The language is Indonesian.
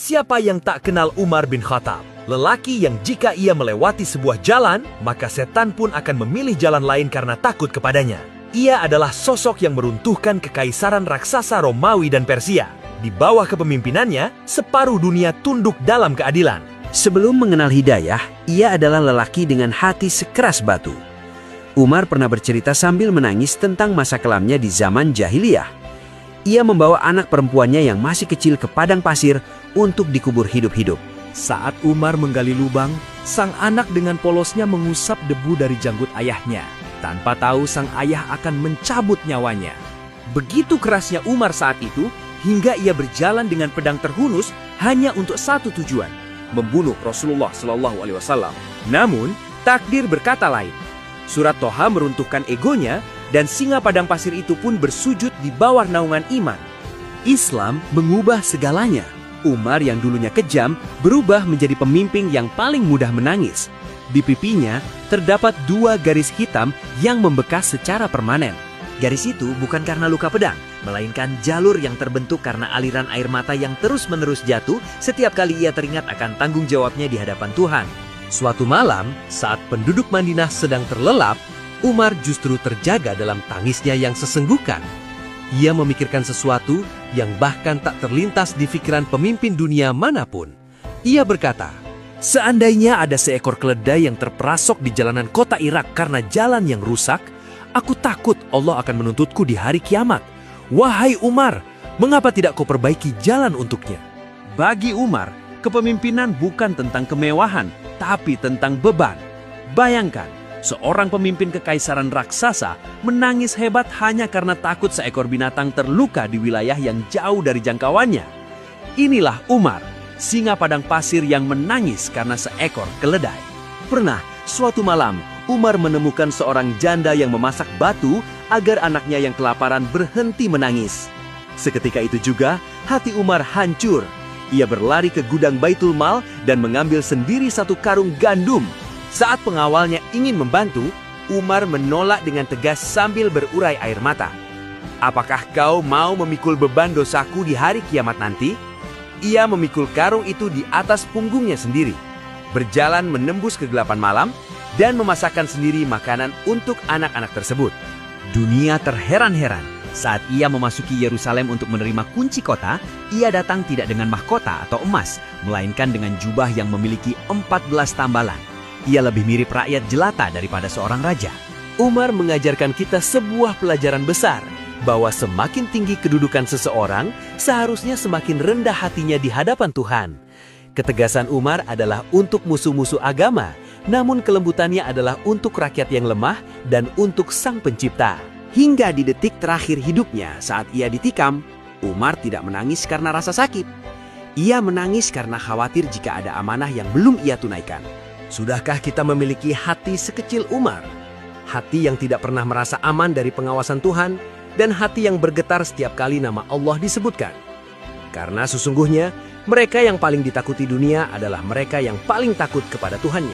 Siapa yang tak kenal Umar bin Khattab? Lelaki yang jika ia melewati sebuah jalan, maka setan pun akan memilih jalan lain karena takut kepadanya. Ia adalah sosok yang meruntuhkan kekaisaran raksasa Romawi dan Persia. Di bawah kepemimpinannya, separuh dunia tunduk dalam keadilan. Sebelum mengenal hidayah, ia adalah lelaki dengan hati sekeras batu. Umar pernah bercerita sambil menangis tentang masa kelamnya di zaman jahiliyah. Ia membawa anak perempuannya yang masih kecil ke padang pasir untuk dikubur hidup-hidup. Saat Umar menggali lubang, sang anak dengan polosnya mengusap debu dari janggut ayahnya. Tanpa tahu sang ayah akan mencabut nyawanya. Begitu kerasnya Umar saat itu, hingga ia berjalan dengan pedang terhunus hanya untuk satu tujuan, membunuh Rasulullah SAW. Namun, takdir berkata lain. Surat Toha meruntuhkan egonya, dan singa padang pasir itu pun bersujud di bawah naungan iman. Islam mengubah segalanya. Umar yang dulunya kejam berubah menjadi pemimpin yang paling mudah menangis. Di pipinya terdapat 2 garis hitam yang membekas secara permanen. Garis itu bukan karena luka pedang, melainkan jalur yang terbentuk karena aliran air mata yang terus-menerus jatuh setiap kali ia teringat akan tanggung jawabnya di hadapan Tuhan. Suatu malam, saat penduduk Madinah sedang terlelap, Umar justru terjaga dalam tangisnya yang sesenggukan. Ia memikirkan sesuatu yang bahkan tak terlintas di pikiran pemimpin dunia manapun. Ia berkata, "Seandainya ada seekor keledai yang terperasok di jalanan kota Irak karena jalan yang rusak, aku takut Allah akan menuntutku di hari kiamat. Wahai Umar, mengapa tidak kau perbaiki jalan untuknya?" Bagi Umar, kepemimpinan bukan tentang kemewahan, tapi tentang beban. Bayangkan, seorang pemimpin kekaisaran raksasa menangis hebat hanya karena takut seekor binatang terluka di wilayah yang jauh dari jangkauannya. Inilah Umar, singa padang pasir yang menangis karena seekor keledai. Pernah, suatu malam, Umar menemukan seorang janda yang memasak batu agar anaknya yang kelaparan berhenti menangis. Seketika itu juga, hati Umar hancur. Ia berlari ke gudang Baitul Mal dan mengambil sendiri 1 karung gandum. Saat pengawalnya ingin membantu, Umar menolak dengan tegas sambil berurai air mata. "Apakah kau mau memikul beban dosaku di hari kiamat nanti?" Ia memikul karung itu di atas punggungnya sendiri, berjalan menembus kegelapan malam, dan memasakkan sendiri makanan untuk anak-anak tersebut. Dunia terheran-heran saat ia memasuki Yerusalem untuk menerima kunci kota. Ia datang tidak dengan mahkota atau emas, melainkan dengan jubah yang memiliki 14 tambalan. Ia lebih mirip rakyat jelata daripada seorang raja. Umar mengajarkan kita sebuah pelajaran besar, bahwa semakin tinggi kedudukan seseorang, seharusnya semakin rendah hatinya di hadapan Tuhan. Ketegasan Umar adalah untuk musuh-musuh agama, namun kelembutannya adalah untuk rakyat yang lemah dan untuk Sang Pencipta. Hingga di detik terakhir hidupnya saat ia ditikam, Umar tidak menangis karena rasa sakit. Ia menangis karena khawatir jika ada amanah yang belum ia tunaikan. Sudahkah kita memiliki hati sekecil Umar? Hati yang tidak pernah merasa aman dari pengawasan Tuhan, dan hati yang bergetar setiap kali nama Allah disebutkan. Karena sesungguhnya, mereka yang paling ditakuti dunia adalah mereka yang paling takut kepada Tuhannya.